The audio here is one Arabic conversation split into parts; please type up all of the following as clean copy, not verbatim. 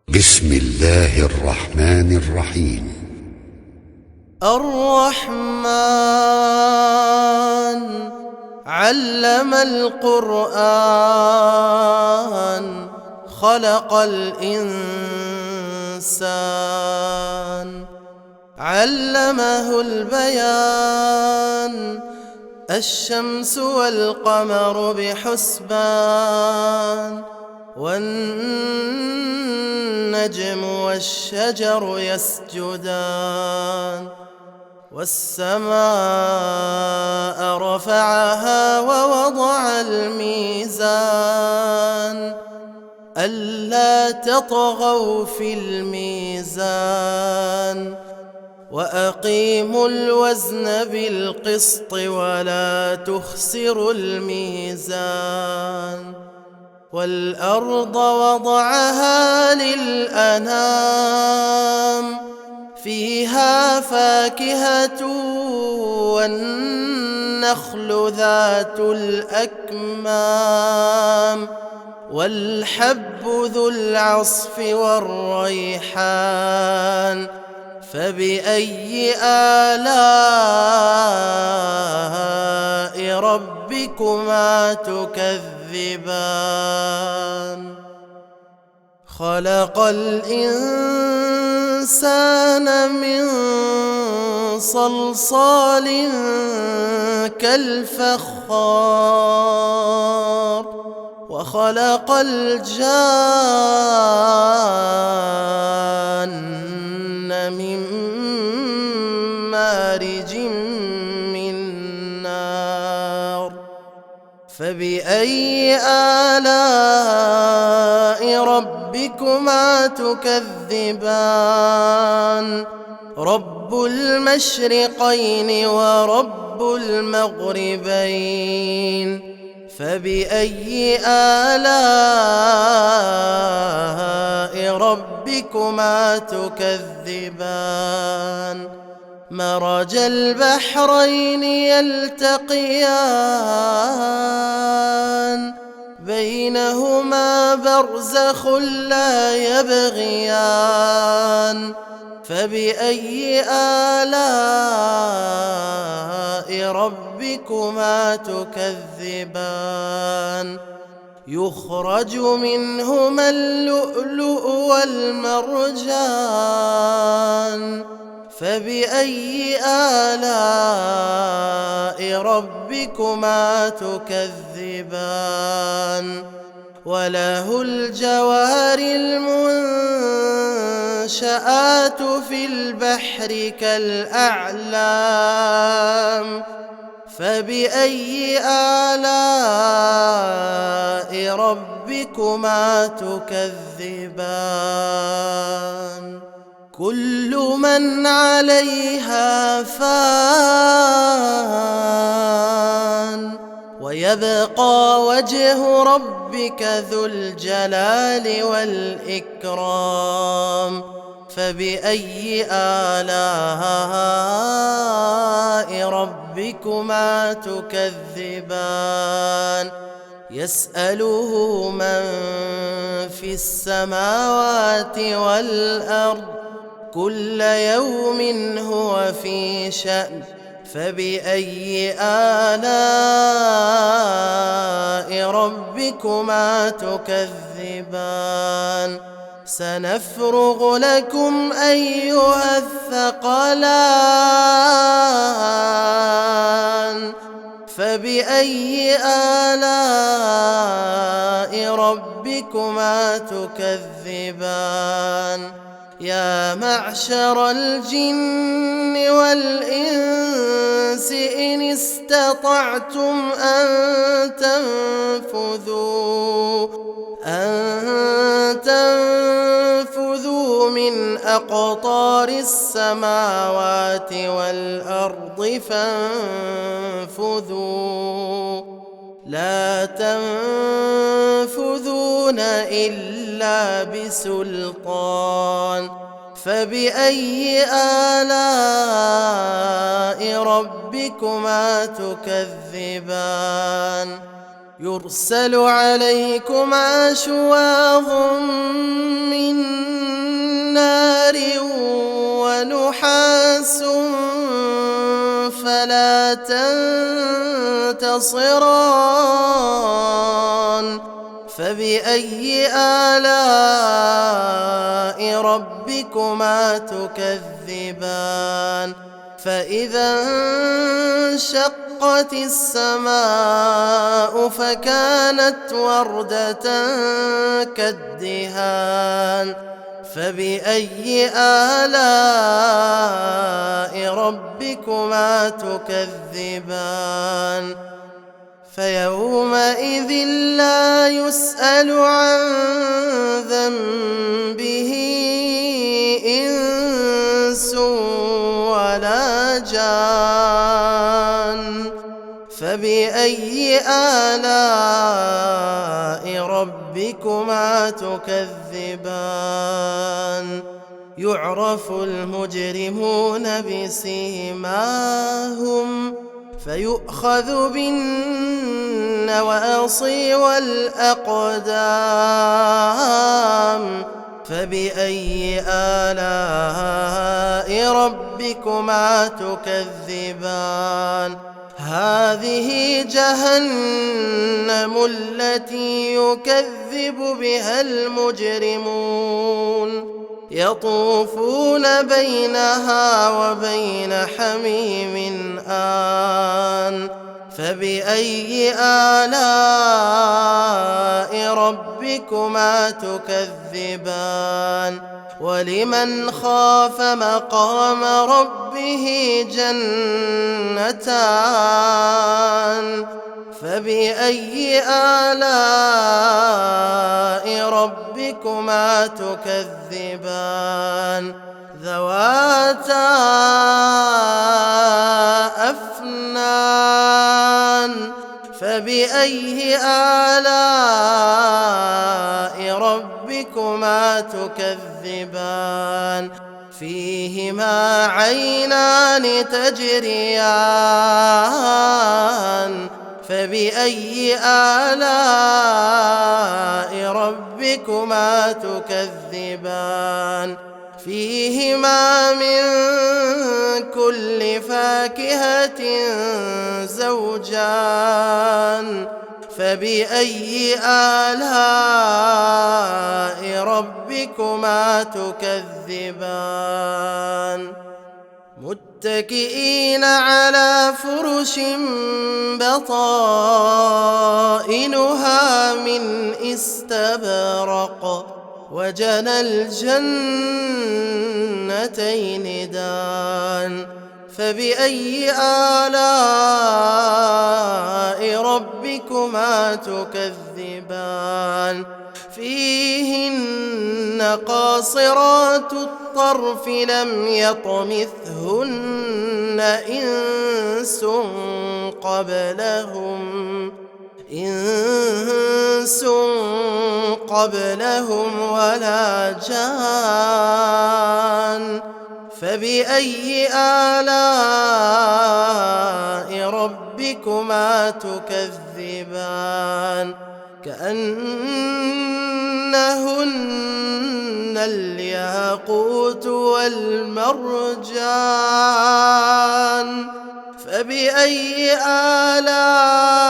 بسم الله الرحمن الرحيم. الرحمن علم القرآن خلق الإنسان علمه البيان الشمس والقمر بحسبان والنجم والشجر يسجدان والسماء رفعها ووضع الميزان ألا تطغوا في الميزان وأقيموا الوزن بالقسط ولا تخسروا الميزان والأرض وضعها للأنام فيها فاكهة والنخل ذات الأكمام والحب ذو العصف والريحان فبأي آلاء ربكما تكذبان خلق الإنسان من صلصال كالفخار وخلق الجان من مارج من نار فبأي آلاء ربكما تكذبان رب المشرقين ورب المغربين فبأي آلاء ربكما تكذبان مرج البحرين يلتقيان بينهما برزخ لا يبغيان فبأي آلاء ربكما تكذبان يخرج منهما اللؤلؤ والمرجان فبأي آلاء ربكما تكذبان وله الجوار المنشآت في البحر كالأعلام فبأي آلاء ربكما تكذبان كل من عليها فان ويبقى وجه ربك ذو الجلال والإكرام فبأي آلاء ربكما تكذبان يسأله من في السماوات والأرض كل يوم هو في شأن فبأي آلاء ربكما تكذبان سنفرغ لكم أيها الثقلان فبأي آلاء ربكما تكذبان يا معشر الجن والإنس إن استطعتم أن تنفذوا من أقطار السماوات والأرض فانفذوا لا تنفذون إلا بسلطان فبأي آلاء ربكما تكذبان يرسل عليكما شواظ من نحاس فلا تنتصران فبأي آلاء ربكما تكذبان فإذا انشقت السماء فكانت وردة كالدهان فبأي آلاء ربكما تكذبان فيومئذ لا يسأل عن ذنبه إنس ولا جان فبأي آلاء ربكما تكذبان يعرف المجرمون بسيماهم فيؤخذ بالنواصي والأقدام فبأي آلاء ربكما تكذبان هذه جهنم التي يكذب بها المجرمون يطوفون بينها وبين حميم آن فبأي آلاء ربكما تكذبان ولمن خاف مقام ربه جنتان فبأي آلاء ربكما تكذبان ذواتا أفنان فبأي آلاء ربكما تكذبان فيهما عينان تجريان فبأي آلاء ربكما تكذبان فيهما من كل فاكهة زوجان فبأي آلاء ربكما تكذبان متكئين على فرش بطائنها من استبرق وجنى الجنتين دان فبأي آلاء ربكما تكذبان فيهن قاصرات الطرف لم يطمثهن إنس قبلهم ولا جان فبأي آلاء ربكما تكذبان كأنهن الياقوت والمرجان فبأي آلاء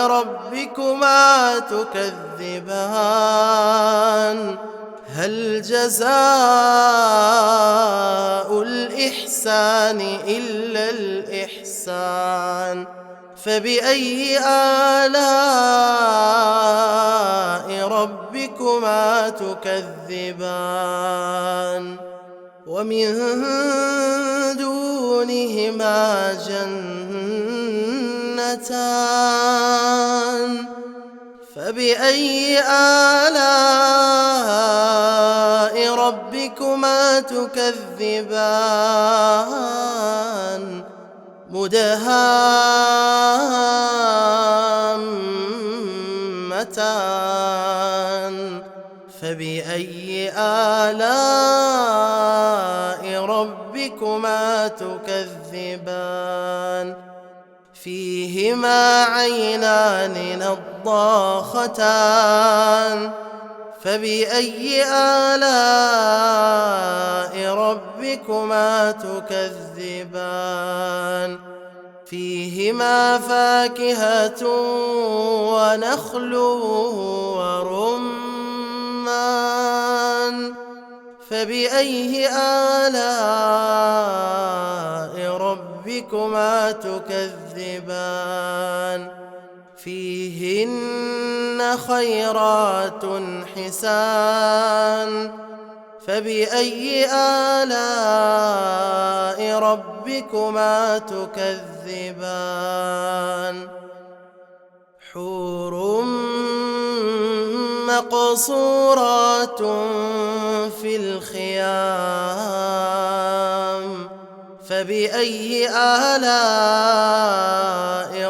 ربكما تكذبان هل جزاء الإحسان إلا الإحسان فبأي آلاء ربكما تكذبان ومن دونهما جنتان فبأي آلاء ربكما تكذبان مدهامتان فبأي آلاء ربكما تكذبان فيهما عينان نضاختان فبأي آلاء ربكما تكذبان فيهما فاكهة ونخل ورمان فبأي آلاء ربكما تكذبان فيهن خيرات حسان فبأي آلاء ربكما تكذبان حور مقصورات في الخيام فبأي آلاء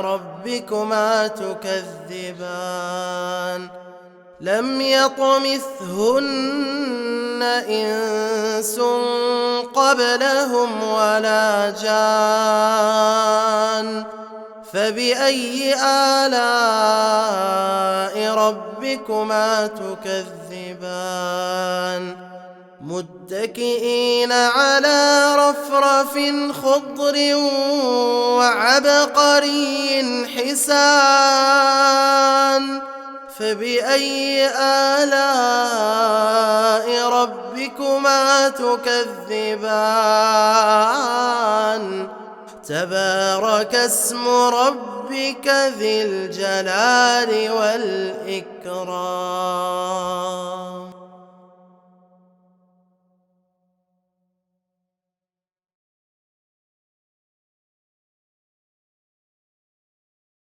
ربكما تكذبان لم يطمثهن إنس قبلهم ولا جان فبأي آلاء ربكما تكذبان متكئين على رفرف خضر وعبقري حسان فبأي آلاء ربكما تكذبان تبارك اسم ربك ذي الجلال والإكرام.